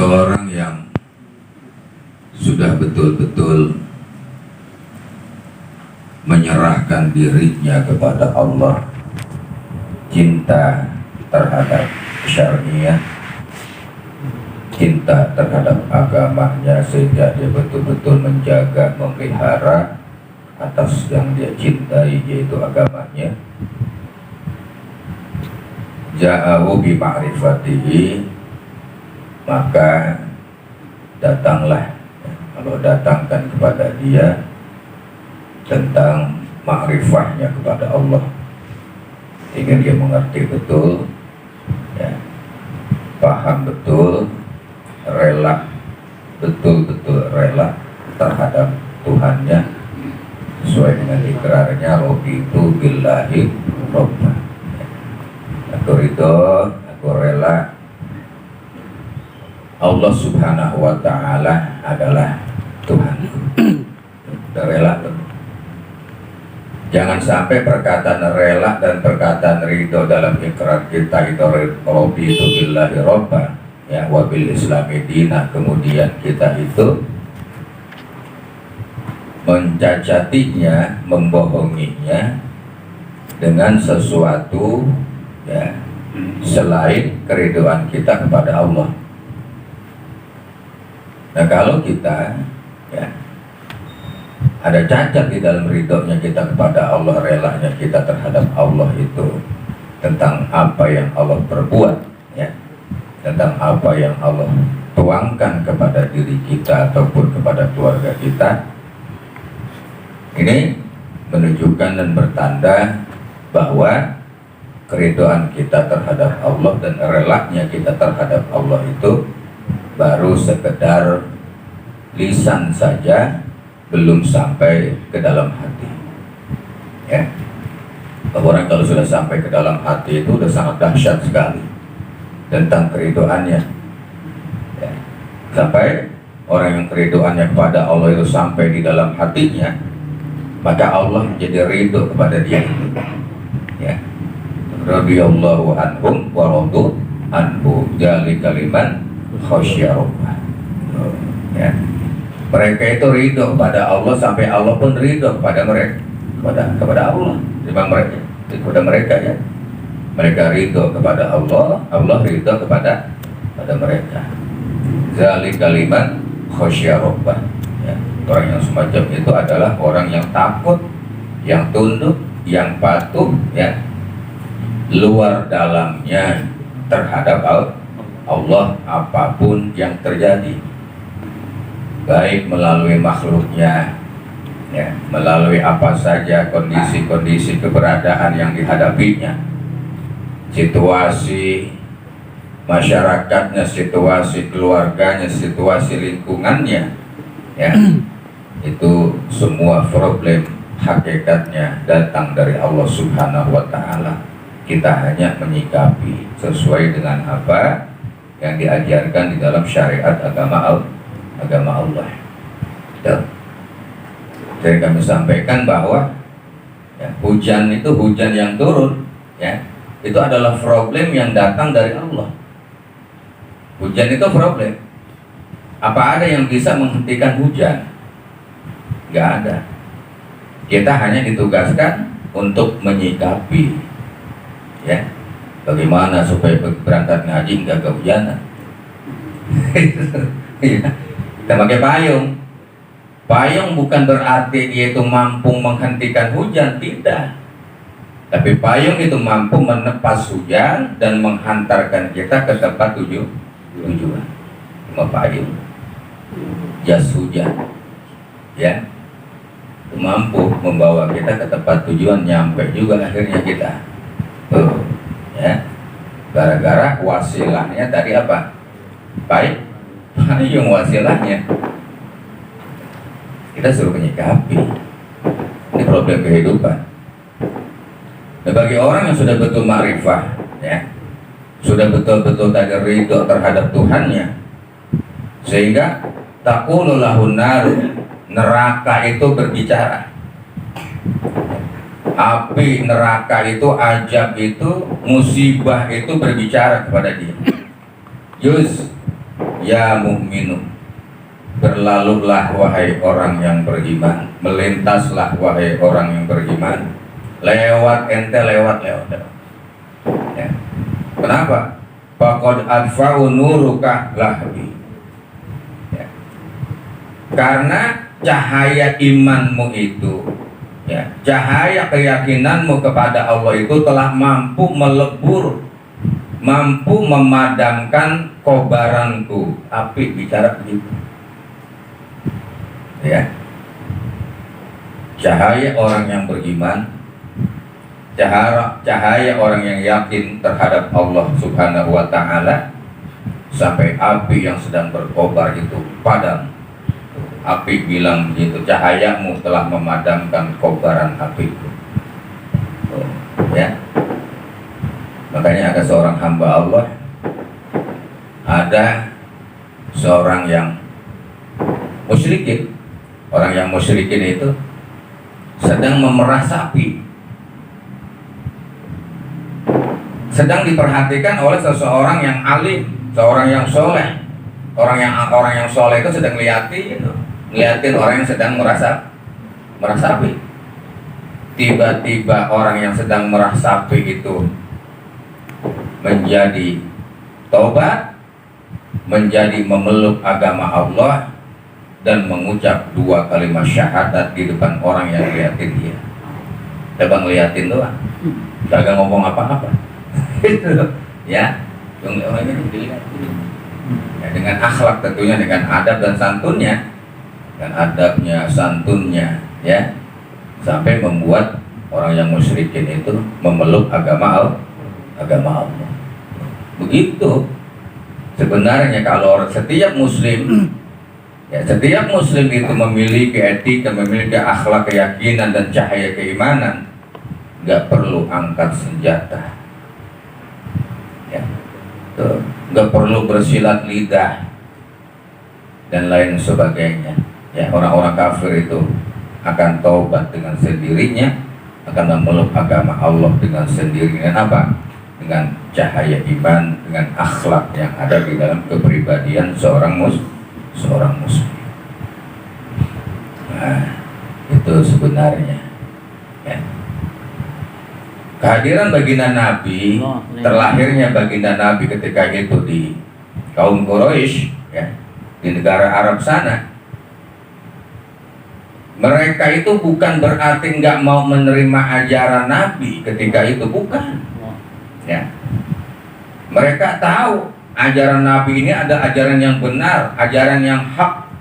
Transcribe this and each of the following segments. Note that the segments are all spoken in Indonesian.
Seseorang yang sudah betul-betul menyerahkan dirinya kepada Allah, cinta terhadap syariat, cinta terhadap agamanya, sehingga dia betul-betul menjaga, memelihara atas yang dia cintai, yaitu agamanya. Ja'ahu bi ma'rifatihi, maka datanglah, Allah datangkan kepada dia tentang makrifahnya kepada Allah, sehingga dia mengerti betul, ya, paham betul, rela, betul-betul rela terhadap Tuhannya, sesuai dengan ikrarnya, raditu billahi robba, aku ridho, aku rela Allah subhanahu wa ta'ala adalah Tuhanku. Udah rela tuh. Jangan sampai perkataan rela dan perkataan ridho dalam ikrar kita itu raditu billahi robba, ya, wabil islami dina, kemudian kita itu mencacatinya, membohonginya dengan sesuatu, ya, selain keriduan kita kepada Allah. Nah, kalau kita, ya, ada cacat di dalam ridhonya kita kepada Allah, relanya kita terhadap Allah itu tentang apa yang Allah perbuat, ya, tentang apa yang Allah tuangkan kepada diri kita ataupun kepada keluarga kita, ini menunjukkan dan bertanda bahwa keriduan kita terhadap Allah dan relanya kita terhadap Allah itu baru sekedar lisan saja, belum sampai ke dalam hati, ya. Orang kalau sudah sampai ke dalam hati itu sudah sangat dahsyat sekali tentang keriduannya, ya. Sampai orang yang keriduannya kepada Allah itu sampai di dalam hatinya, maka Allah menjadi ridho kepada dia itu, ya. Radhiyallahu anhum wa radu anhu, dzalika liman khasyya rabbah, ya. Mereka itu ridho kepada Allah sampai Allah pun ridho kepada mereka, kepada Allah, kepada mereka, ya. Mereka ridho kepada Allah, Allah ridho kepada mereka. Dzalika liman khasyya rabbah, ya. Orang yang semacam itu adalah orang yang takut, yang tunduk, yang patuh, ya, luar dalamnya terhadap Allah apapun yang terjadi, baik melalui makhluknya, ya, melalui apa saja kondisi-kondisi keberadaan yang dihadapinya, situasi masyarakatnya, situasi keluarganya, situasi lingkungannya, ya, itu semua problem hakikatnya datang dari Allah subhanahu wa ta'ala. Kita hanya menyikapi sesuai dengan apa yang diajarkan di dalam syariat agama Allah. Jadi kami sampaikan bahwa, ya, hujan itu, hujan yang turun, ya, itu adalah problem yang datang dari Allah. Hujan itu problem. Apa ada yang bisa menghentikan hujan? Gak ada. Kita hanya ditugaskan untuk menyikapi, ya, bagaimana supaya berangkat ngaji nggak kehujanan. Kita pakai payung. Payung bukan berarti dia itu mampu menghentikan hujan, tidak. Tapi payung itu mampu menepas hujan dan menghantarkan kita ke tempat tujuan. Cuma payung, jas hujan, ya, mampu membawa kita ke tempat tujuan, nyampe juga akhirnya kita. Ya, gara-gara wasilahnya tadi apa? Payung wasilahnya. Kita suruh menyikapi. Ini problem kehidupan. Nah, bagi orang yang sudah betul ma'rifah, ya, sudah betul-betul tadi ridho terhadap Tuhannya, sehingga taqulu lahun naru, neraka itu berbicara. Api neraka itu, azab itu, musibah itu berbicara kepada dia. Yus, Ya mu'minu, berlalulah wahai orang yang beriman, melintaslah wahai orang yang beriman. Lewat ente, lewat. Ya. Kenapa? Faqad adfa'u nuruka lahbi. Ya. Karena cahaya imanmu itu, ya, cahaya keyakinanmu kepada Allah itu telah mampu melebur, mampu memadamkan kobaranku. Api bicara begitu. Ya. Cahaya orang yang beriman, cahaya orang yang yakin terhadap Allah Subhanahu wa ta'ala, sampai api yang sedang berkobar itu padam. Api bilang begitu, cahayamu telah memadamkan kobaran apiku. Ya. Makanya ada seorang hamba Allah, ada seorang yang musyrikin. Orang yang musyrikin itu sedang memerah sapi, sedang diperhatikan oleh seseorang yang alim, seorang yang soleh. Orang yang soleh itu sedang ngeliatin orang yang sedang merasa sapi. Tiba-tiba orang yang sedang merah sapi itu menjadi tobat, menjadi memeluk agama Allah, dan mengucap 2 kalimat syahadat di depan orang yang ngeliatin dia. Coba ngeliatin doang, kagak ngomong apa-apa. Itu ya, yang orang ini dilihatin. Ya, dengan akhlak tentunya, dengan adab dan santunnya, dan adabnya, santunnya, ya, sampai membuat orang yang musyrikin itu memeluk agama Allah. Begitu sebenarnya kalau setiap muslim, ya, setiap muslim itu memiliki etika, memiliki akhlak, keyakinan dan cahaya keimanan, nggak perlu angkat senjata, ya, nggak perlu bersilat lidah dan lain sebagainya. Ya, orang-orang kafir itu akan taubat dengan sendirinya, akan memeluk agama Allah dengan sendirinya. Apa? Dengan cahaya iman, dengan akhlak yang ada di dalam kepribadian seorang muslim. Nah, itu sebenarnya, ya. Kehadiran baginda Nabi, terlahirnya baginda Nabi ketika itu di kaum Quraisy, ya, di negara Arab sana. Mereka itu bukan berarti nggak mau menerima ajaran Nabi ketika itu, bukan. Ya. Mereka tahu ajaran Nabi ini ada ajaran yang benar, ajaran yang hak.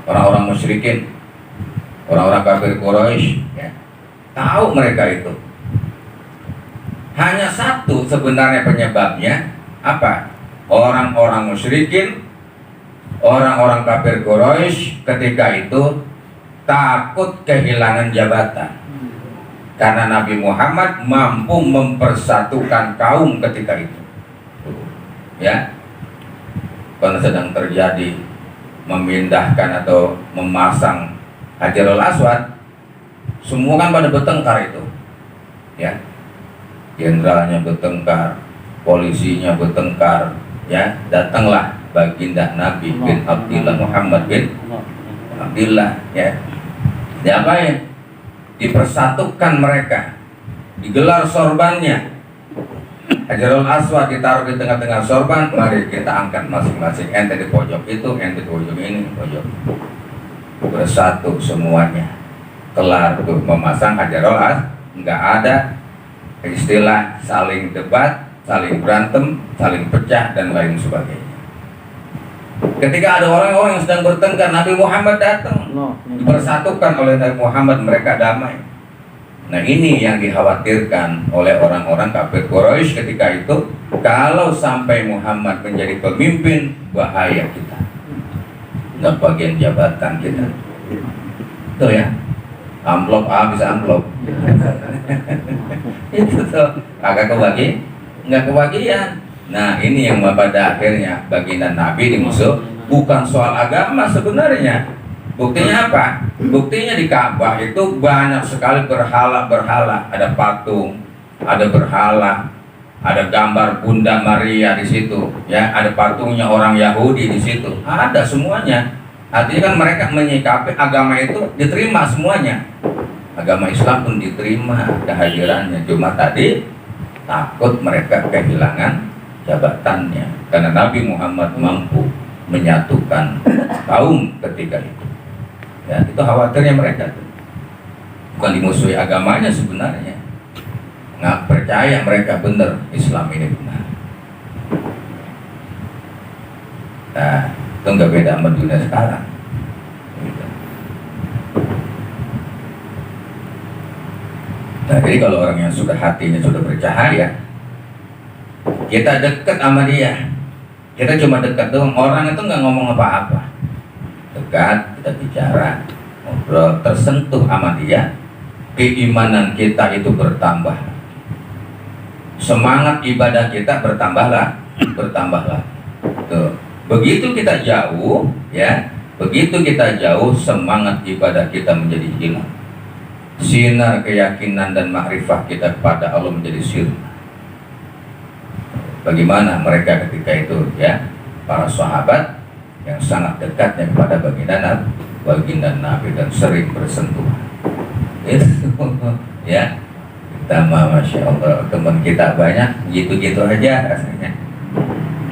Orang-orang musyrikin, orang-orang kafir Quraisy, ya, tahu mereka itu. Hanya satu sebenarnya penyebabnya, apa? Orang-orang musyrikin, orang-orang kafir Quraisy ketika itu takut kehilangan jabatan. Karena Nabi Muhammad mampu mempersatukan kaum ketika itu. Ya, karena sedang terjadi memindahkan atau memasang Hajarul Aswad, semua kan pada bertengkar itu, ya, jenderalnya bertengkar, polisinya bertengkar, ya, datanglah baginda Nabi bin Abdullah Muhammad bin Abdullah, ya, diapain? Dipersatukan mereka, digelar sorbannya. Hajarul Aswad ditaruh di tengah-tengah sorban, mari kita angkat masing-masing. Ente di pojok itu, ente di pojok ini, pojok. Bersatu semuanya. Kelar memasang Hajarul Aswad, nggak ada istilah saling debat, saling berantem, saling pecah dan lain sebagainya. Ketika ada orang-orang yang sedang bertengkar, Nabi Muhammad datang, dipersatukan oleh Nabi Muhammad, mereka damai. Nah, ini yang dikhawatirkan oleh orang-orang kafir Quraisy ketika itu. Kalau sampai Muhammad menjadi pemimpin, bahaya kita, nggak bagian jabatan kita. Itu ya, amplop bisa amplop. Itu tuh agak nggak kebagian. Nah, ini yang pada akhirnya baginda Nabi dimusuh. Bukan soal agama sebenarnya. Buktinya apa? Buktinya di Ka'bah itu banyak sekali berhala-berhala. Ada patung, ada berhala, ada gambar Bunda Maria di situ, ya, ada patungnya orang Yahudi di situ, ada semuanya. Artinya kan mereka menyikapi agama itu diterima semuanya. Agama Islam pun diterima kehadirannya, cuma tadi takut mereka kehilangan jabatannya, karena Nabi Muhammad mampu menyatukan kaum ketika itu. Ya, itu khawatirnya mereka tuh. Bukan dimusuhi agamanya sebenarnya, nggak percaya mereka benar Islam ini benar. Nah, itu nggak beda sama dunia sekarang. Gitu. Nah, jadi kalau orang yang sudah hatinya sudah bercahaya, kita dekat sama dia, kita cuma dekat doang. Orang itu nggak ngomong apa-apa, dekat, kita bicara, ngobrol, tersentuh sama dia, keimanan kita itu bertambah, semangat ibadah kita bertambahlah. Tuh. Begitu kita jauh, ya, begitu kita jauh, semangat ibadah kita menjadi hilang. Sinar keyakinan dan makrifah kita kepada Allah menjadi sirna. Bagaimana mereka ketika itu, ya, para sahabat yang sangat dekatnya kepada baginda Nabi dan sering bersentuhan. Itu, ya, kita masya Allah, teman kita banyak, gitu-gitu aja rasanya,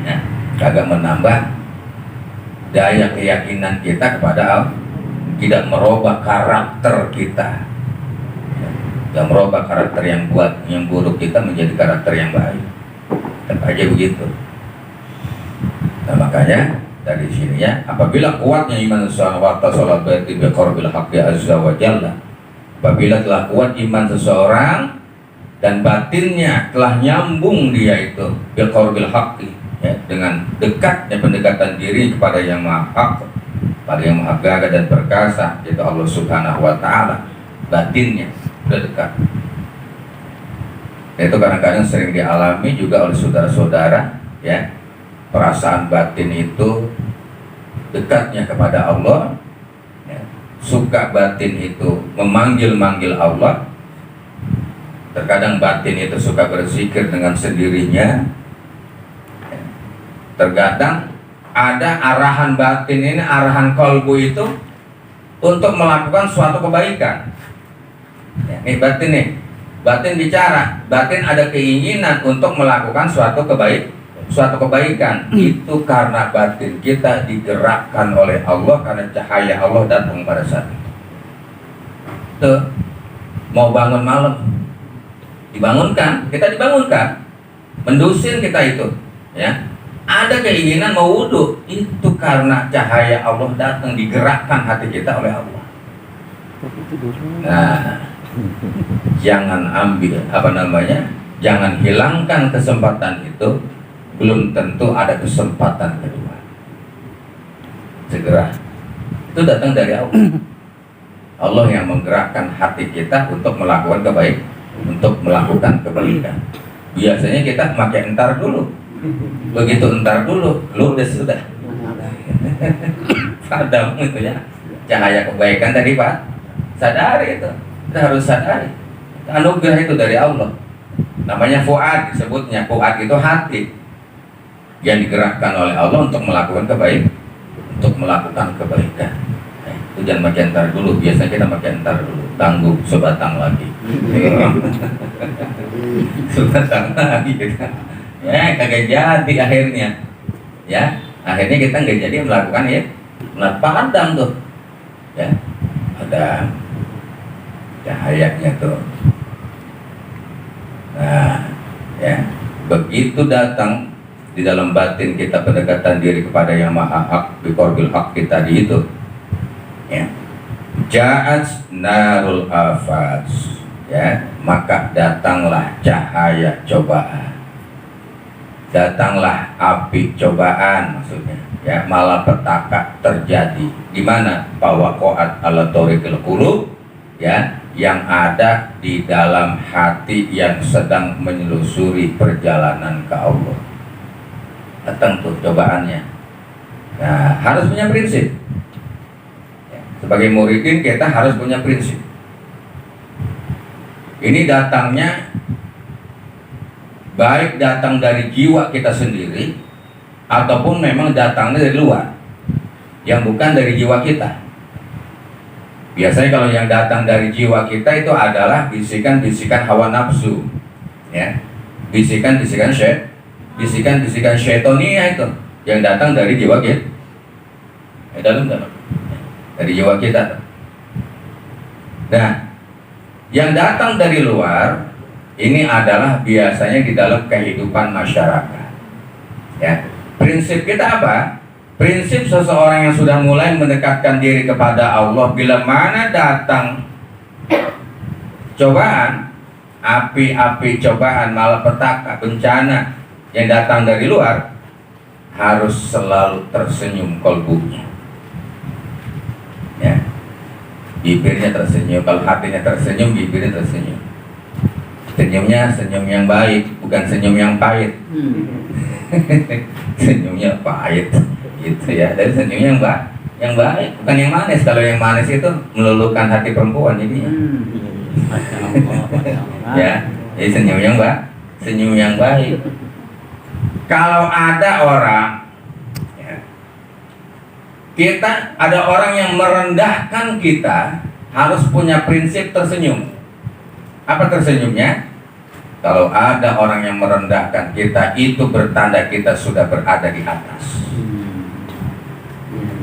ya, kagak menambah daya keyakinan kita kepada Allah, tidak merubah karakter kita, yang merubah karakter yang buruk kita menjadi karakter yang baik. Tetap aja begitu. Nah, makanya dari sininya, apabila kuatnya iman seseorang wa tasala bi qurbil haqqi azza wa jalla, apabila telah kuat iman seseorang dan batinnya telah nyambung dia itu bi qurbil haqqi, ya, dengan dekatnya pendekatan diri kepada yang maha hak, pada yang maha gagah dan perkasa, yaitu Allah Subhanahu wa taala, batinnya sudah dekat. Itu kadang-kadang sering dialami juga oleh saudara-saudara, ya, perasaan batin itu dekatnya kepada Allah, ya, suka batin itu memanggil-manggil Allah. Terkadang batin itu suka berzikir dengan sendirinya, ya. Terkadang ada arahan batin ini, arahan kolbu itu untuk melakukan suatu kebaikan, ya, ini batin nih. Batin bicara, batin ada keinginan untuk melakukan suatu kebaikan. Itu karena batin kita digerakkan oleh Allah, karena cahaya Allah datang pada saat itu. Tuh, mau bangun malam, dibangunkan, kita dibangunkan, mendusin kita itu, ya, ada keinginan mau wudhu, itu karena cahaya Allah datang, digerakkan hati kita oleh Allah. Nah, jangan ambil jangan hilangkan kesempatan itu, belum tentu ada kesempatan kedua. Segera, itu datang dari Allah. Allah yang menggerakkan hati kita untuk melakukan kebaikan. Biasanya kita pakai entar dulu, begitu entar dulu, ludes sudah. Padam itu, ya, cahaya kebaikan tadi, Pak, sadari itu. Kita harus sadari, anugerah itu dari Allah. Namanya fuad, disebutnya fuad itu hati yang digerakkan oleh Allah untuk melakukan kebaikan. Itu jangan makin entar dulu. Biasanya kita makin entar dulu, tangguh sebatang lagi. Sebatang lagi kita, ya, kagak jadi akhirnya, ya, akhirnya kita nggak jadi melakukan, ya, padam tuh, ya, ada cahayanya tuh. Nah, ya, begitu datang di dalam batin kita pendekatan diri kepada yang maha hak, biqorbil hak kita di itu, ya, ja'at narul afat, ya, maka datanglah cahaya cobaan, datanglah api cobaan, maksudnya, ya, malapetaka terjadi di mana pawaqa'at ala tariqil qulub, ya, yang ada di dalam hati yang sedang menyelusuri perjalanan ke Allah. Datang tuh cobaannya. Nah, harus punya prinsip, ya, sebagai muridin kita harus punya prinsip. Ini datangnya baik datang dari jiwa kita sendiri ataupun memang datangnya dari luar yang bukan dari jiwa kita. Biasanya kalau yang datang dari jiwa kita itu adalah bisikan-bisikan hawa nafsu, ya, bisikan-bisikan syaitoniyah itu yang datang dari jiwa kita. Dari jiwa kita. Nah, yang datang dari luar ini adalah biasanya di dalam kehidupan masyarakat. Ya, prinsip kita apa? Prinsip seseorang yang sudah mulai mendekatkan diri kepada Allah, bila mana datang cobaan, api-api cobaan, malapetaka, bencana yang datang dari luar, harus selalu tersenyum kolbunya. Ya, bibirnya tersenyum. Kalau hatinya tersenyum, bibirnya tersenyum. Senyumnya senyum yang baik, bukan senyum yang pahit. Senyumnya pahit, gitu ya. Dari senyum yang baik, bukan yang manis. Kalau yang manis itu meluluhkan hati perempuan jadinya. Ya, jadi senyum yang baik. Kalau ada orang, ya, ada orang yang merendahkan kita, harus punya prinsip tersenyum. Apa tersenyumnya? Kalau ada orang yang merendahkan kita, itu bertanda kita sudah berada di atas.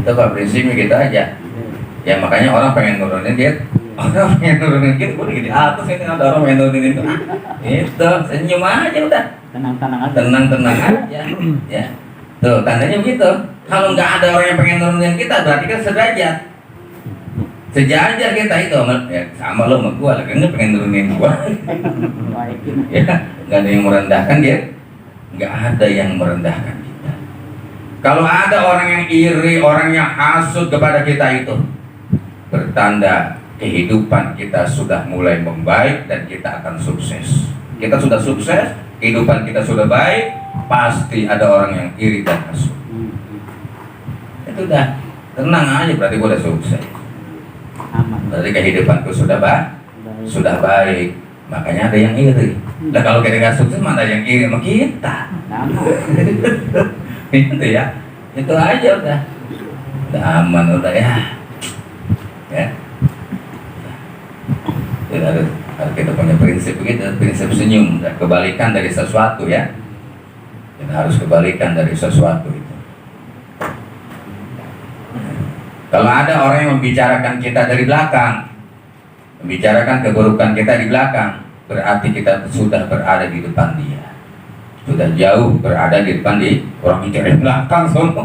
Itu Pak, prinsipnya kita aja. Ya makanya orang pengen nurunin dia, orang pengen nurunin kita, udah di atas ini ada orang pengen nurunin itu. Itu senyum aja udah. Tenang-tenang aja. Ya. Tuh tandanya begitu. Kalau nggak ada orang yang pengen nurunin kita, berarti kan sederajat. Sejajar kita itu, ya, sama lo sama gua, lagi nggak pengen nurunin gua. Ya, nggak ada yang merendahkan dia, nggak ada yang merendahkan kita. Kalau ada orang yang iri, orang yang hasut kepada kita, itu bertanda kehidupan kita sudah mulai membaik dan kita akan sukses. Kita sudah sukses, kehidupan kita sudah baik, pasti ada orang yang iri dan hasut. Itu dah, tenang aja, berarti gua udah sukses. Berarti kehidupanku sudah baik, makanya ada yang iri. Nah kalau kita nggak sukses, mana ada yang iri sama kita? Itu ya, itu aja udah aman udah ya. Jadi kita punya prinsip begitu, prinsip senyum, dan kebalikan dari sesuatu ya. Kita harus kebalikan dari sesuatu itu. Kalau ada orang yang membicarakan kita dari belakang, membicarakan keburukan kita di belakang, berarti kita sudah berada di depan dia. Sudah jauh berada di depan orang bicara di belakang semua.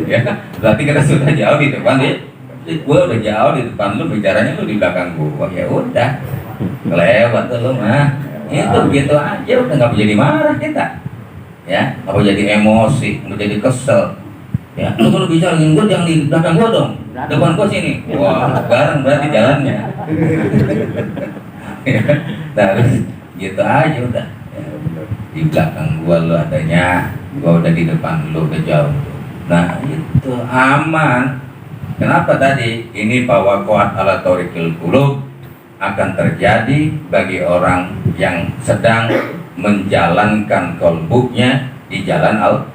Ya, berarti kita sudah jauh di depan dia. Gue udah jauh di depan lu, bicaranya lu di belakang gue. Ya udah, kelewat tuh lu mah. Itu gitu aja, udah nggak jadi marah kita. Ya, nggak jadi emosi, nggak jadi kesel. Ya, lu kalau bicara dengan gue jangan di belakang gue dong, depan gue sini. Wah, bareng berarti jalannya. Terus gitu aja udah. Ya, di belakang gue lu adanya, gue udah di depan lu udah jauh. Nah itu aman. Kenapa tadi? Ini fawaqa'at ala thariqil qulub akan terjadi bagi orang yang sedang menjalankan qalbunya di jalan Allah.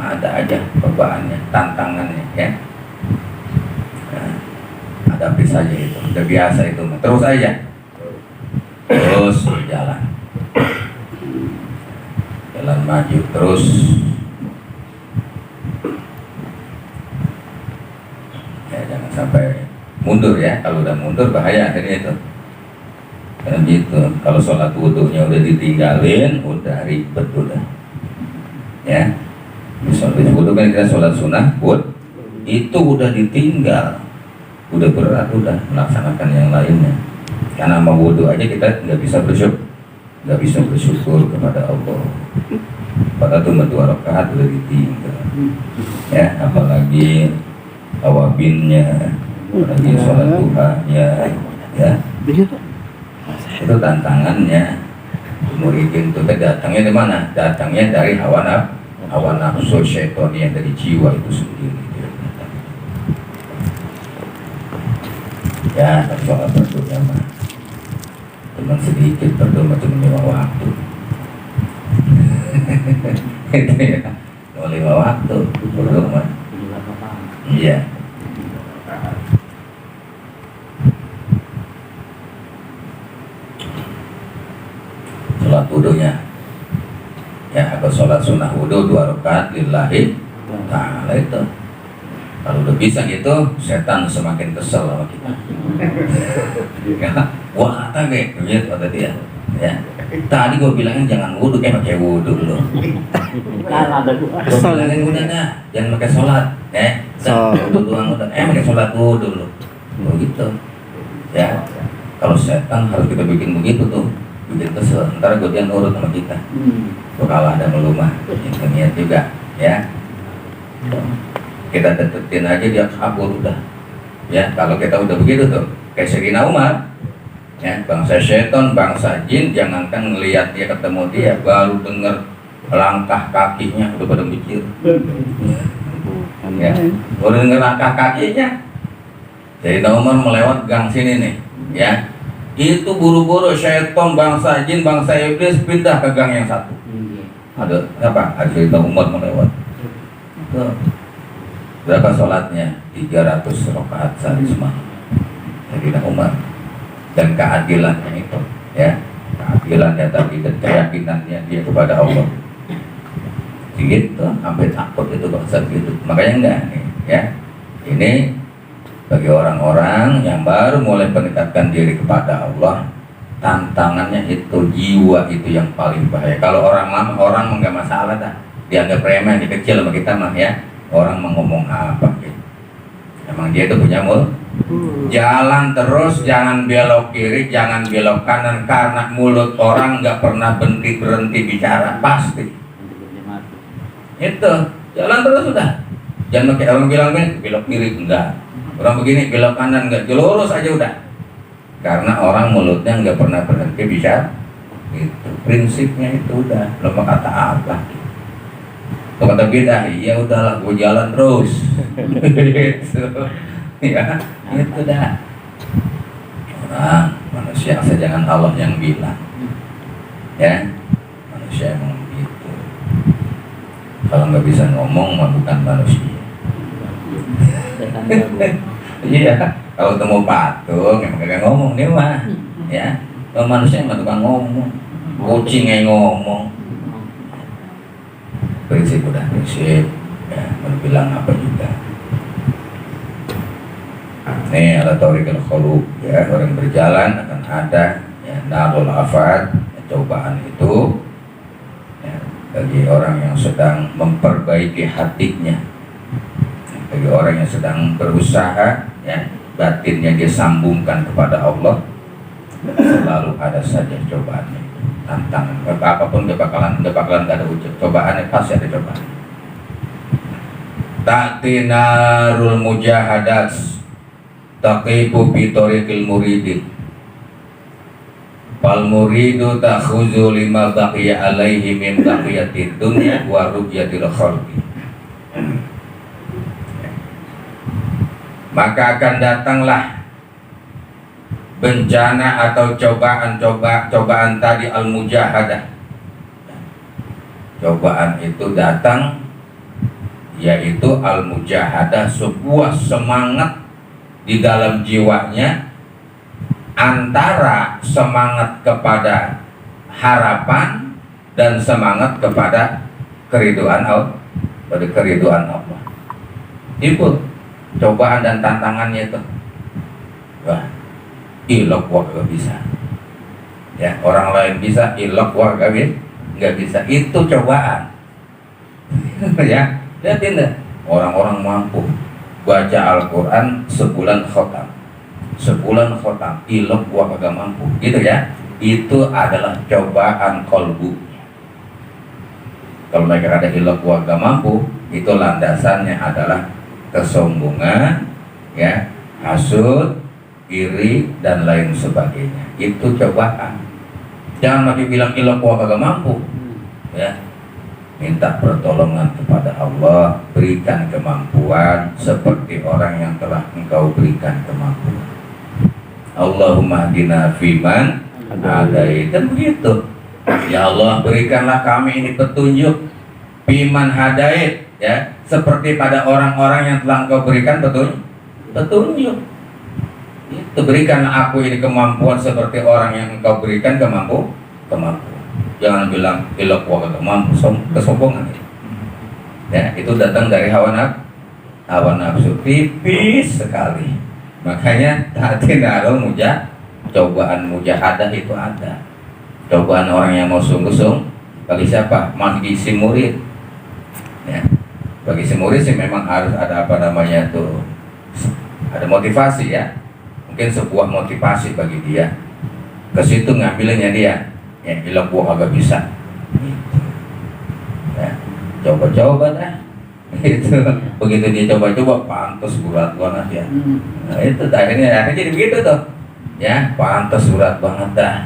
Ada aja cobaannya, tantangannya ya. Nah, hadapi saja itu, udah biasa itu, terus aja, terus jalan maju terus. Ya jangan sampai mundur ya, kalau udah mundur bahaya akhirnya itu. Karena gitu, kalau sholat wudunya udah ditinggalin, udah ribet udah. Ya. Sholat wudhu kan kita sholat sunnah, itu udah ditinggal, udah berat, udah melaksanakan yang lainnya. Karena mau wudhu aja kita nggak bisa bersyukur kepada Allah. Padahal tuh 2 rakaat udah ditinggal. Ya, apalagi awabinnya, apalagi sholat duhanya, ya. Itu tantangannya. Muridin itu datangnya dari mana? Datangnya dari hawa nafsu syaitan yang dari jiwa itu sendiri. Ya, sholat berdoa mah cuma sedikit berdoa cuma 5 waktu. Itu ya, cuma 5 waktu berdoa. Iya. Sholat wudunya, ya, atau sholat sunnah wudu 2 rakaat lillahi ta'ala itu. Kalau udah bisa gitu, setan semakin kesel sama kita. Ya, wah kata kayak gitu kata dia. Ya, tadi gue bilangin jangan wudu, kayak pakai wudu dulu. Gue bilangin udah dah, jangan pakai sholat. Wudu doang udah. Pakai sholat wudu dulu. Begitu. Ya, kalau setan harus kita bikin begitu tuh, bikin kesel. Ntar dia nurut sama kita. Gue kalah dan melumah. Itu niat juga, ya. Kita deketin aja dia kabur udah. Ya, kalau kita udah begitu tuh, kayak Sayyidina Umar, ya, bangsa setan, bangsa jin, jangankan ngelihat dia ketemu dia, baru denger langkah kakinya udah pada mikir. Ya, baru denger langkah kakinya. Sayyidina Umar melewat gang sini nih, ya. Itu buru-buru setan, bangsa jin, bangsa iblis pindah ke gang yang satu. Ada apa? Ada Sayyidina Umar melewat. Tuh. Berapa sholatnya? 300 rakaat sehari semalam. Sayyidina Umar. Dan keadilannya itu, ya, keadilannya tadi dan keyakinannya dia kepada Allah. Gitu, sampai takut itu bangsa gitu. Makanya enggak nih, ya. Ini bagi orang-orang yang baru mulai mendekatkan diri kepada Allah, tantangannya itu jiwa itu yang paling bahaya. Kalau orang lama, orang enggak masalah dah. Dianggap remeh, dia kecil sama kita mah, ya. Orang mau ngomong apa gitu. Emang dia itu punya mulut. Jalan terus, jangan belok kiri, jangan belok kanan, karena mulut orang nggak pernah berhenti bicara, pasti. Itu, jalan terus sudah. Jangan pakai orang bilang belok kiri enggak, orang begini belok kanan enggak, lurus aja udah. Karena orang mulutnya nggak pernah berhenti bicara. Itu prinsipnya itu udah. Lo mau kata apa? Lo kata beda, ya udahlah, gue jalan terus. Gitu. Ya, itu dah. Orang manusia asal jangan Allah yang bilang. Ya, manusia emang begitu. Kalau nggak bisa ngomong, mah bukan manusia. Iya, kalau temu patung, emang gak ngomong nih mah. Ya, kalau manusia emang tukang ngomong. Kucing yang ngomong. Prinsip udah prinsip, ya, mau bilang apa juga. Ini ada tariqul khuluq, ya, orang berjalan akan ada, ya, narul afat, ya, cobaan itu, ya, bagi orang yang sedang memperbaiki hatinya, bagi orang yang sedang berusaha, ya, batinnya dia sambungkan kepada Allah, selalu ada saja cobaannya. Tantangan apapun gak bakalan gak ada ujian, cobaannya pasti ada cobaan. Ta'ti narul mujahadat taqifu bi tariqil muridin fal muridu takhuzu lima baqiya alaihi min baqiyatid dunya wa ru'yatil khalqi. Maka akan datanglah bencana atau cobaan tadi al-mujahadah. Cobaan itu datang, yaitu al-mujahadah, sebuah semangat di dalam jiwanya antara semangat kepada harapan dan semangat kepada keriduan Allah, pada keriduan Allah. Itu cobaan dan tantangannya itu. Wah, ilok wah gak bisa, ya, orang lain bisa, ilok wah gak bisa, itu cobaan. Ya, lihatin deh, orang-orang mampu baca Al-Quran sebulan khotam, ilok wah gak mampu, gitu ya. Itu adalah cobaan kolbu. Kalau mereka ada ilok wah gak mampu, itu landasannya adalah kesombongan, ya, hasud, iri dan lain sebagainya. Itu cobaan. Jangan lagi bilang ilok gua kagak mampu, ya. Minta pertolongan kepada Allah, berikan kemampuan seperti orang yang telah Engkau berikan kemampuan. Allahumma hdina fiman ada itu begitu. Ya Allah, berikanlah kami ini petunjuk, biman hadait, ya, seperti pada orang-orang yang telah Engkau berikan petunjuk. Itu, berikanlah aku ini kemampuan seperti orang yang Engkau berikan kemampuan. Jangan bilang ilok wa kemampu, kesombongan. Ya, itu datang dari hawa nafsu tipis sekali. Makanya hati naruh cobaan mujahadah itu ada. Cobaan orang yang mau sungguh-sungguh bagi siapa? Bagi si murid. Ya. Bagi si murid sih memang harus ada apa namanya tuh, ada motivasi ya. Mungkin sebuah motivasi bagi dia. Ke situ ngambilnya dia. Ya, bilang gua agak bisa. Gitu. Ya, coba-coba dah. Itu begitu dia coba-coba pantas berat banget ya. Nah, itu akhirnya jadi begitu tuh. Ya, pantas berat banget dah.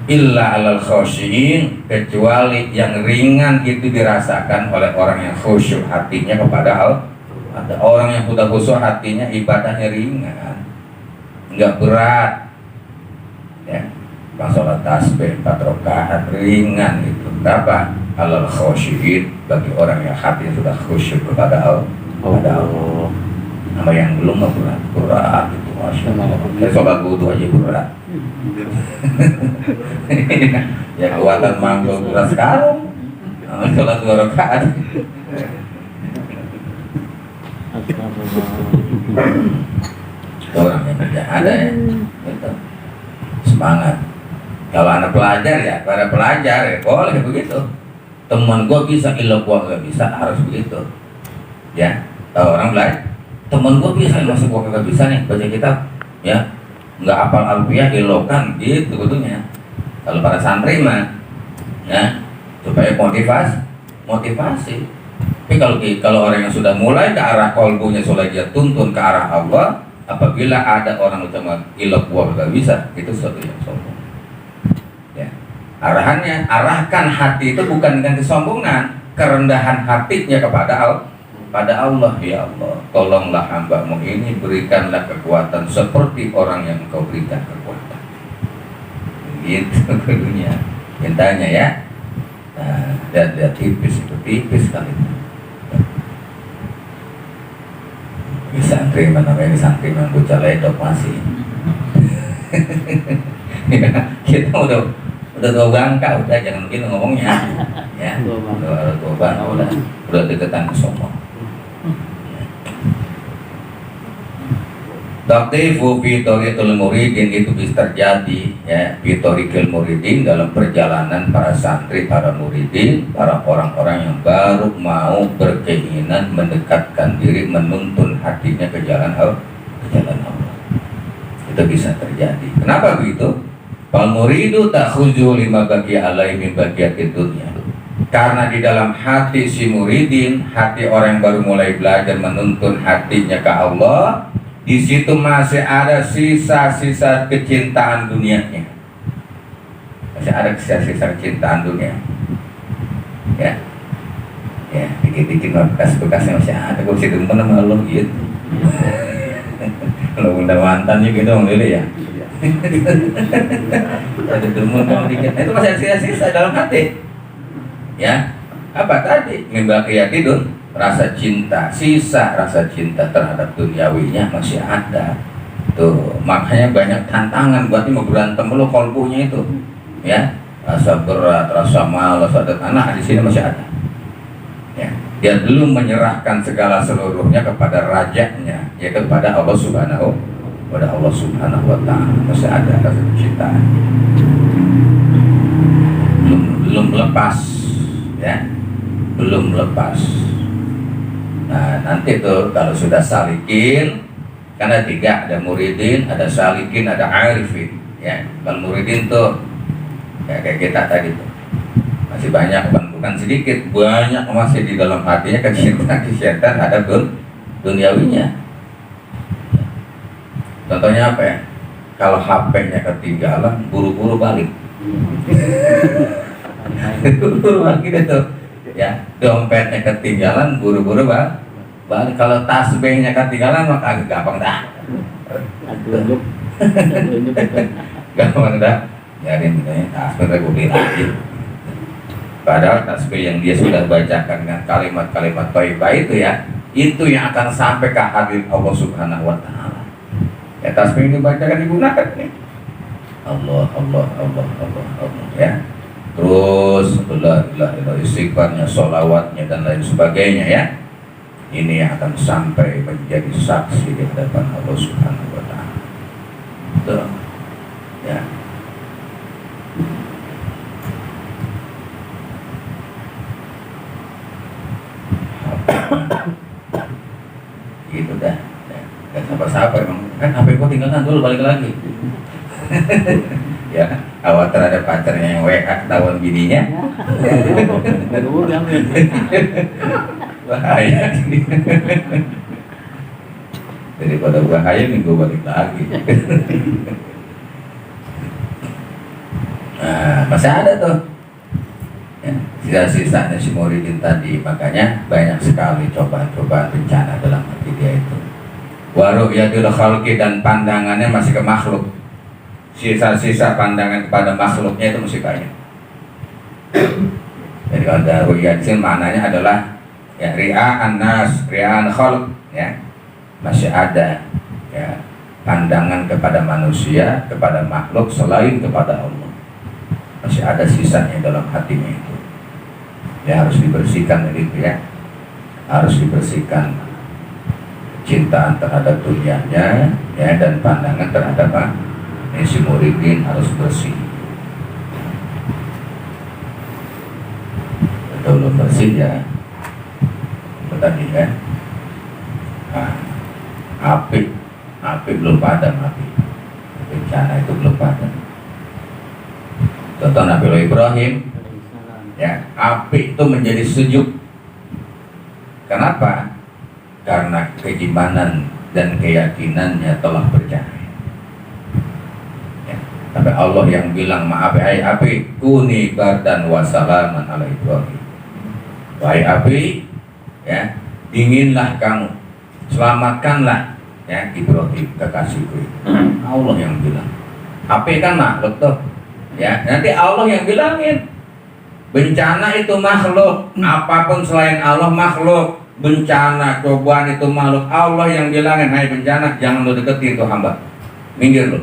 Illa alal khosyin, kecuali yang ringan itu dirasakan oleh orang yang khusyuk hatinya kepada Allah. Ada orang yang sudah khusyuk hatinya, ibadahnya ringan, enggak berat. Ya, pas sholat tasbih 4 rakaat ringan itu. Berapa? Alal khosyin, bagi orang yang hatinya sudah khusyuk kepada Allah. Nama yang belum berat itu, masya Allah. Saya sholat wudhu aja berat. Ya kekuatan manggul berat sekarang. Sholat 2 rakaat. Orang yang tidak ada ya, gitu. Semangat. Kalau anak pelajar ya, para pelajar ya boleh begitu. Teman gue bisa, ilah gue gak bisa, harus begitu. Ya, kalau orang belajar, teman gue bisa, masuk gue gak bisa nih baca kitab, ya, nggak hafal alfiah, ilokan gitu betulnya. Kalau para santri mah, ya, supaya motivasi. Tapi kalau orang yang sudah mulai ke arah kolbunya, sudah dia tuntun ke arah Allah, apabila ada orang ucapan ilah gue gak bisa, itu sesuatu yang sombong. Arahannya, arahkan hati itu bukan dengan kesombongan, kerendahan hatinya kepada Allah. Ya Allah, tolonglah hamba-Mu ini, berikanlah kekuatan seperti orang yang Engkau berikan kekuatan. Gitu dunia mintanya ya. Nah, dan tipis kali itu. Ini santri mana ini santri membuca ledok masih. Kita udah tua bangka, udah jangan begitu ngomongnya, ya, tua bangka, udah deketan ke sombong. Taktifu fi thoriqil muridin, itu bisa terjadi ya, fi thoriqil muridin, dalam perjalanan para santri, para muridin, para orang-orang yang baru mau berkeinginan mendekatkan diri, menuntun hatinya ke jalan Allah. Itu bisa terjadi. Kenapa begitu? Fal muridu takhuzu lima bagi alai min bagiatid dunya. Karena di dalam hati si muridin, hati orang yang baru mulai belajar menuntun hatinya ke Allah, di situ masih ada sisa-sisa kecintaan dunianya. Masih ada sisa-sisa kecintaan dunia. Ya, dikit-dikit bekas-bekasnya masih ada. Gue sih demen sama Allah gitu. Kalau udah mantan juga dong dulu ya. Ada demun dikit, itu masih ada sisa dalam hati. Ya, apa tadi? Mimbaki tidur, rasa cinta, sisa rasa cinta terhadap duniawinya masih ada. Tuh, makanya banyak tantangan buat mau berantem lo kolbunya itu. Ya, rasa berat, rasa malas, ada tanah di sini masih ada. Ya, dia belum menyerahkan segala seluruhnya kepada rajanya, ya kepada Allah Subhanahu wa ta'ala. Masih ada rasa cinta, belum lepas, ya, belum lepas. Nah, nanti tuh kalau sudah salikin, karena 3, ada muridin, ada salikin, ada arifin. Ya, kalau muridin tuh ya kayak kita tadi tuh, masih banyak, bukan sedikit, banyak masih di dalam hatinya kecintaan ada duniawinya. Contohnya apa ya? Kalau HP-nya ketinggalan, buru-buru balik. Buru-buru balik itu. Ya, dompetnya ketinggalan, buru-buru balik. Kalau tasbihnya ketinggalan, maka agak gampang dah. Gampang dah. biarin tasbih beli lagi. Padahal tasbih yang dia sudah bacakan dengan kalimat-kalimat thayyibah itu ya, itu yang akan sampai ke hadirat Allah Subhanahu wa taala. Ya tasbih ini dibacakan digunakan nih. Allah ya. Terus la ilaha illallah, istighfarnya, sholawatnya dan lain sebagainya ya. Ini yang akan sampai menjadi saksi di hadapan Allah Subhanahu wa taala. Tuh. Ya. Gitu dah. Gak siapa-siapa emang. Kan HP gua tinggalkan dulu, balik lagi. Ya, awal terhadap pacarnya yang WA ketahuan bininya. Bahaya. Daripada bahaya minggu balik lagi. Nah, masih ada tuh ya, sisa-sisanya si Muridin tadi. Makanya banyak sekali cobaan-cobaan bencana dalam hati dia itu. Waru'yatul khalqi, dan pandangannya masih ke makhluk. Sisa-sisa pandangan kepada makhluknya itu masih banyak. Jadi kalau ada ru'yat itu maknanya adalah ya ria'an nas, ria'an khalq ya. Masih ada ya pandangan kepada manusia, kepada makhluk selain kepada Allah. Masih ada sisanya dalam hatinya itu. Ya harus dibersihkan itu ya. Harus dibersihkan cintaan terhadap dunianya ya, dan pandangan terhadap si Muridin harus bersih. Kalau belum bersih ya tadi ya. Nah, api belum padam, api bencana itu belum padam. Contoh Nabi Ibrahim ya, api itu menjadi sejuk. Kenapa? Karena keimanan dan keyakinannya telah bercahaya. Ya. Tapi Allah yang bilang, maaf hai api, kuni bardan wa salaman ala Ibrahim. Wahai api, ya, dinginlah kamu, selamatkanlah ya Ibrahim kekasihku. Allah yang bilang. Api kan makhluk tuh. Ya, nanti Allah yang bilangin. Bencana itu makhluk, apapun selain Allah makhluk. Bencana, cobaan itu makhluk. Allah yang bilangin, hai bencana, jangan lu deketin tuh hamba, minggir lu.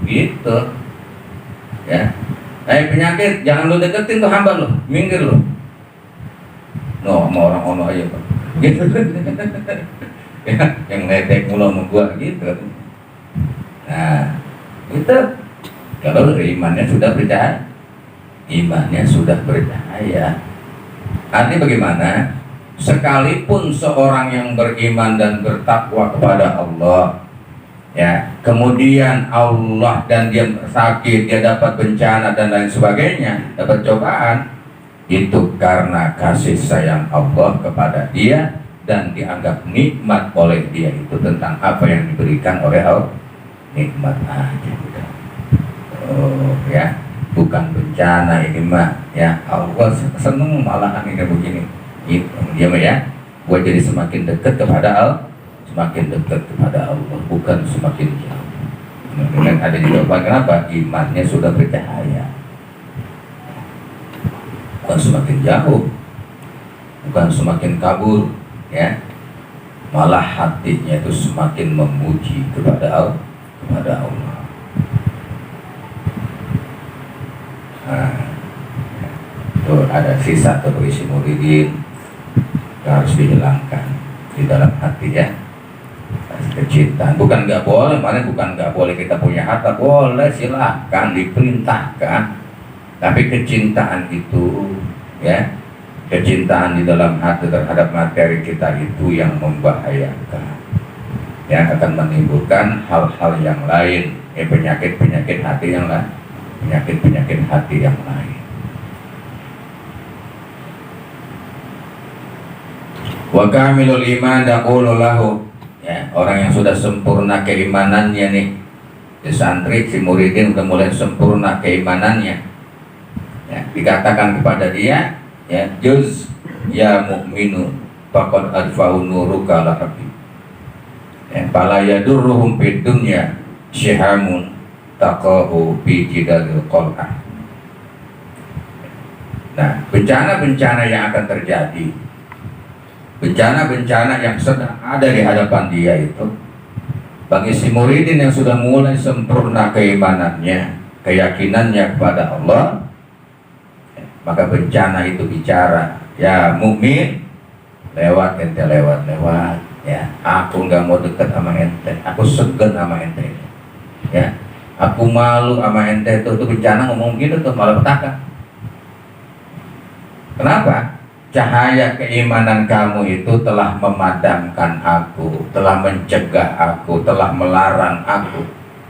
Gitu. Ya. Hai penyakit, jangan lu deketin tuh hamba lu, minggir lu. No, sama orang ono aja Pak. Gitu. Ya, yang ledek mulu sama gua gitu. Nah, itu kalau imannya sudah bercahaya, imannya sudah bercahaya. Artinya bagaimana? Sekalipun seorang yang beriman dan bertakwa kepada Allah, ya, kemudian Allah dan dia sakit, dia dapat bencana dan lain sebagainya, dapat cobaan, itu karena kasih sayang Allah kepada dia dan dianggap nikmat oleh dia itu tentang apa yang diberikan oleh Allah. Nikmat aja udah. Oh ya, bukan bencana ini mah ya. Allah seneng malahan ini begini. Itu dia mah ya. Buat jadi semakin dekat kepada Allah, semakin dekat kepada Allah, bukan semakin jauh. Dengan ada jawaban kenapa? Imannya sudah bercahaya. Bukan semakin jauh, bukan semakin kabur, ya. Malah hatinya itu semakin memuji kepada Allah, Nah, itu ada sisa terisi Muridin yang harus dihilangkan di dalam hati ya. Kecintaan bukan nggak boleh, mana bukan nggak boleh kita punya harta, boleh silahkan diperintahkan. Tapi kecintaan itu ya, kecintaan di dalam hati terhadap materi kita itu yang membahayakan, yang akan menimbulkan hal-hal yang lain, penyakit-penyakit hati yang lain, penyakit-penyakit hati yang lain. Wa kamilul iman daqulu lahu, ya, orang yang sudah sempurna keimanannya nih, di santri si Muridin udah mulai sempurna keimanannya, ya, dikatakan kepada dia, ya, juz ya mukminu faqad adfa'u nuruka lahabi, ya, fala yadurruhum fid dunya syihamun taqa'u fi jidalil qal'ah. Nah, bencana-bencana yang akan terjadi, bencana-bencana yang sedang ada di hadapan dia itu, bagi si muridin yang sudah mulai sempurna keimanannya, keyakinannya kepada Allah, maka bencana itu bicara, ya mukmin, lewat ente, lewat ya, aku nggak mau dekat sama ente, aku segan sama ente, ya, aku malu sama ente. Itu bencana ngomong gitu tuh, malah petaka. Kenapa? Cahaya keimanan kamu itu telah memadamkan aku, telah mencegah aku, telah melarang aku,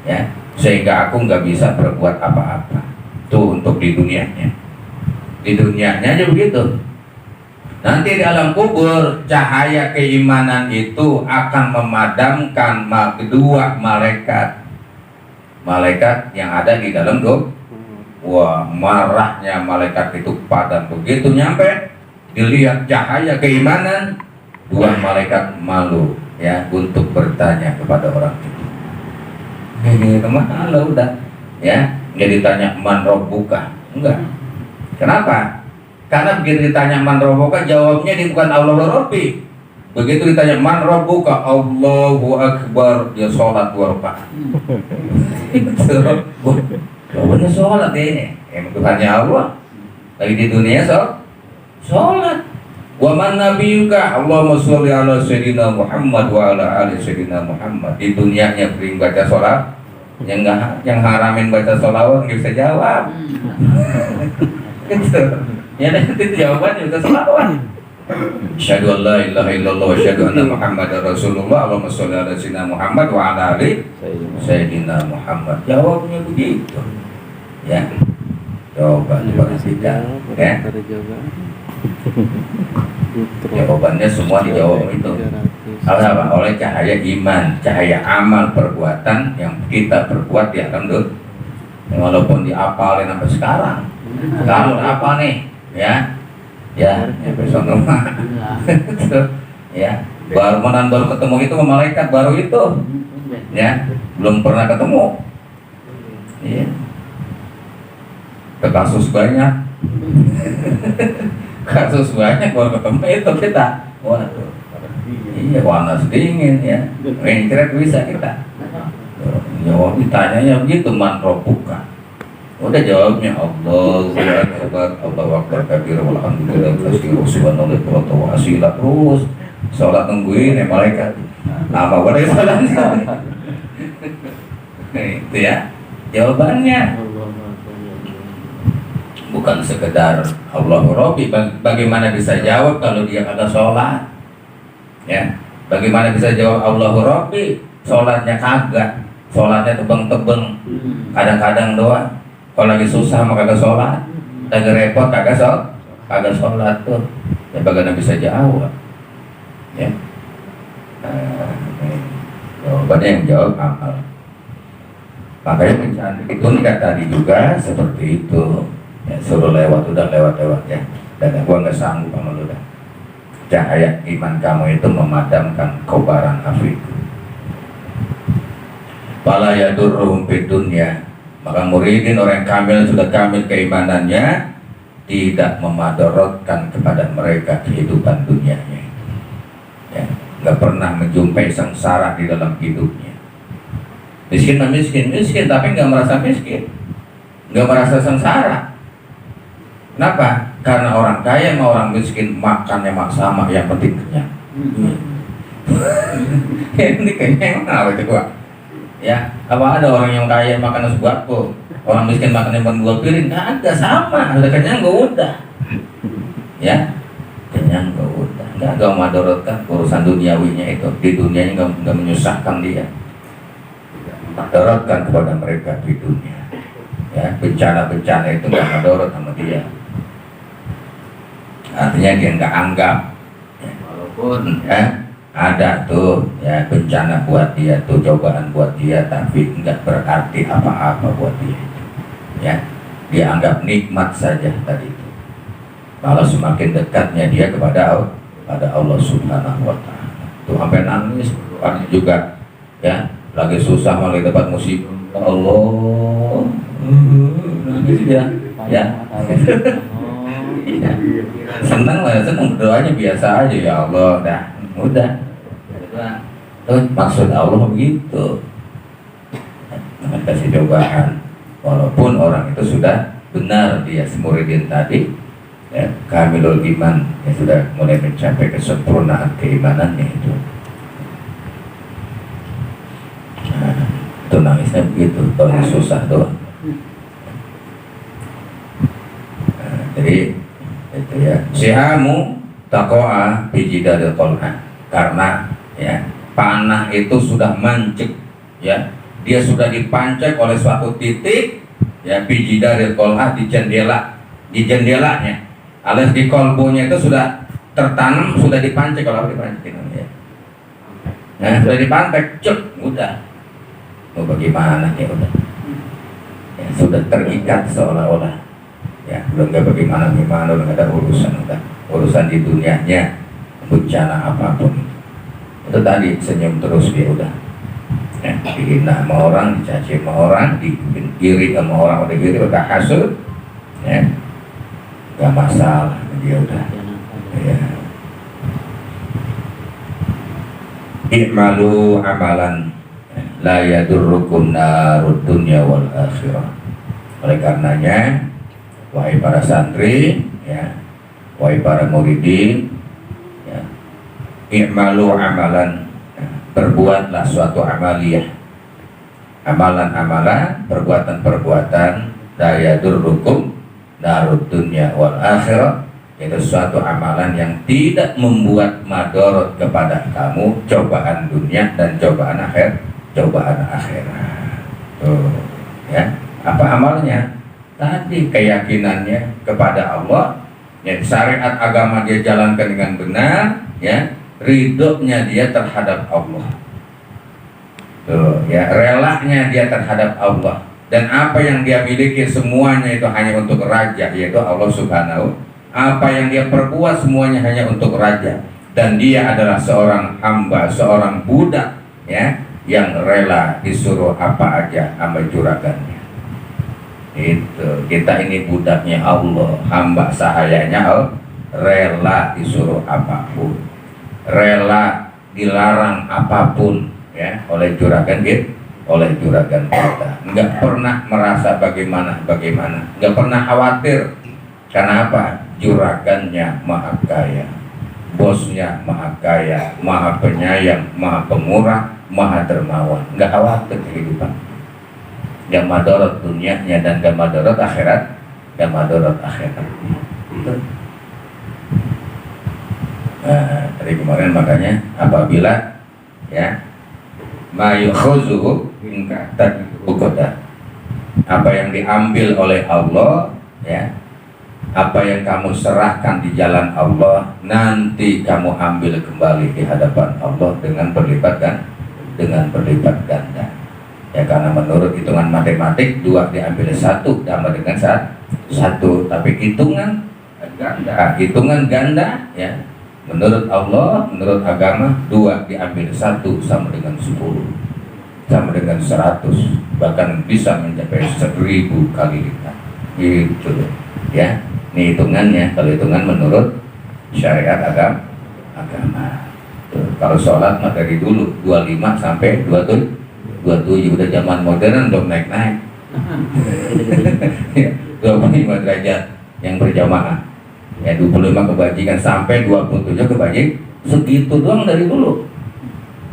ya, sehingga aku nggak bisa berbuat apa-apa. Itu untuk di dunianya. Di dunianya aja begitu. Nanti di alam kubur, cahaya keimanan itu akan memadamkan kedua malaikat yang ada di dalam doa. Wah, marahnya malaikat itu padam. Begitu nyampe dilihat cahaya keimanan, dua malaikat malu, ya, untuk bertanya kepada orang itu. Ini kemana lo udah, ya, nggak ditanya man rabbuka, enggak. Kenapa? Karena begitu ditanya man rabbuka, jawabnya dia bukan Allah wa Rabbi. Begitu ditanya man rabbuka, Allahu Akbar, dia sholat 2 rakaat. Jawabannya sholat ini. Tuhannya Allah. Lagi di dunia sholat. Wa man nabiyuka, Allahumma sholli ala sayyidina Muhammad wa ala ali sayyidina Muhammad. Di dunianya bering baca sholat, yang haramin baca sholawat nggak bisa jawab. Gitu. Ya, itu jawabannya udah sholawat. Asyhadu an la ilaha illallah wa asyhadu anna Muhammadar Rasulullah. Allahumma sholli ala sayyidina Muhammad wa ala ali sayyidina Muhammad. Jawabnya begitu. Ya. Coba diperhatikan, ya. Jawabannya semua dijawab itu. Apa? Oleh cahaya iman, cahaya amal perbuatan yang kita perbuat di alam dunia. Walaupun diapalin sampai sekarang. Sekarang apa nih? Ya, besok rumah. Ya, baru ketemu itu sama malaikat baru itu. Ya, belum pernah ketemu. Iya. Kasus banyak. Kasus banyak baru ketemu itu kita. Waduh. Iya, panas dingin ya. Mencret bisa kita. Jawab ditanyanya begitu, man rabbuka. Udah jawabnya Allahu Akbar, Allahu Akbar kabir walhamdulillah katsira subhanallah wa asila. Terus sholat nungguin ya malaikat. Apa boleh sholatnya? Itu ya jawabannya. Bukan sekedar Allahu Rabbi. Bagaimana bisa jawab kalau dia kagak sholat? Ya, bagaimana bisa jawab Allahu Rabbi? Sholatnya kagak, sholatnya tebeng-tebeng, kadang-kadang doang. Kalau lagi susah maka kagak sholat, lagi repot kagak sholat tuh. Ya bagaimana bisa jawab? Ya, jawabannya yang jawab amal. Makanya bencana itu enggak tadi juga seperti itu. Ya, suruh lewat udah lewat ya. Dan gua nggak sanggup sama lu dah. Cahaya iman kamu itu memadamkan kobaran api itu. Fala yadurruhum fid dunya. Maka muridin orang kamil sudah kamil keimanannya tidak memadorotkan kepada mereka kehidupan dunianya. Ya, nggak pernah menjumpai sengsara di dalam hidupnya. Miskin tapi nggak merasa miskin, nggak merasa sengsara. Kenapa? Karena orang kaya sama orang miskin makannya sama, yang penting kenyang. Ini kenyang apa itu gua? Ya, apa ada orang yang kaya makan nasi bakpo, orang miskin makannya cuma 2 piring? Nggak ada, sama, udah kenyang gak udah. Ya, kenyang gak udah, nggak madorotkan urusan duniawinya itu, di dunianya nggak menyusahkan dia, madorotkan kepada mereka di dunia. Ya, bencana-bencana itu nggak madorot sama dia. Artinya dia nggak anggap, ya, walaupun ya ada tuh ya bencana buat dia tuh, cobaan buat dia, tapi nggak berarti apa-apa buat dia. Ya, dia anggap nikmat saja tadi itu. Malah semakin dekatnya dia kepada Allah Subhanahu Wa Taala. Tuh sampai nangis, juga ya lagi susah malah di tempat musibah, ya Allah, gitu ya, ya. Iya. Senang lah, senang berdoanya biasa aja, ya Allah, dah, mudah. Tuh, maksud Allah begitu. Kasih cobaan, walaupun orang itu sudah benar dia muridin tadi, ya, kamilul iman, ya sudah mulai mencapai kesempurnaan keimanannya itu. Nah, itu nangisnya begitu, kalau susah doang. Nah, jadi itu ya, sihamu taqo'a bijidadil qal'ah, karena ya panah itu sudah mancik, ya dia sudah dipancing oleh suatu titik, ya bijidadil qal'ah, di jendelanya, alias di kolbunya itu sudah tertanam, sudah dipancing. Kalau dipancing ya, nah sudah dipancing, cek, udah mau bagaimana ya, udah ya, sudah terikat seolah-olah. Ya, udah nggak bagaimana, udah nggak ada urusan di dunianya, bencana apapun. Itu tadi senyum terus dia udah. Ya, dihina sama orang, dicaci sama orang, diiri sama orang, udah iri, udah hasut, ya, nggak masalah dia udah. Ya. I'malu amalan la yadurrukum narud dunya wal akhirah. Oleh karenanya, wahai para santri, ya, wahai para muridin, ya, i'malu amalan, ya, berbuatlah suatu amaliyah, amalan-amalan, perbuatan-perbuatan, la yadurrukum narud dunya wal akhirah, yaitu suatu amalan yang tidak membuat madorot kepada kamu, cobaan dunia dan cobaan akhirat. Tuh, ya, apa amalnya? Tadi keyakinannya kepada Allah, ya, syariat agama dia jalankan dengan benar, ya, ridhonya dia terhadap Allah, tuh, ya, relanya dia terhadap Allah, dan apa yang dia miliki semuanya itu hanya untuk raja, yaitu Allah Subhanahu. Apa yang dia perbuat semuanya hanya untuk raja, dan dia adalah seorang hamba, seorang budak, ya, yang rela disuruh apa aja sama juragannya. Itu kita ini budaknya Allah, hamba sahayanya Allah, rela disuruh apapun, rela dilarang apapun, ya, oleh juragan kita, nggak pernah merasa bagaimana, nggak pernah khawatir. Karena apa? Juragannya maha kaya, bosnya maha kaya, maha penyayang, maha pemurah, maha dermawan, nggak khawatir kehidupan. Gak madorot dunianya dan gak madorot akhirat, itu. Dari kemarin makanya apabila, ya, mayukhuzuhu minka tadbukoda, apa yang diambil oleh Allah, ya, apa yang kamu serahkan di jalan Allah, nanti kamu ambil kembali di hadapan Allah dengan berlipat ganda. Ya, karena menurut hitungan matematik 2 diambil 1 sama dengan 1, tapi hitungan ganda, ya, menurut Allah, menurut agama 2 diambil 1 sama dengan 10, sama dengan 100, bahkan bisa mencapai 1000 kali lipat. Gitu, ya. Ini hitungannya, kalau hitungan menurut syariat agama. Tuh, kalau sholat mah dari dulu 25 sampai 27 udah zaman modern, belum naik. 25 derajat yang berjamaah, ya, 25 kebajikan sampai 27 kebajik, segitu doang dari dulu.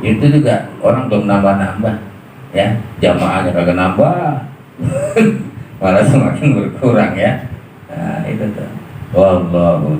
Itu juga orang belum nambah, ya, jamaahnya kagak nambah, malah semakin berkurang, ya. Nah, itu tuh. Wallahu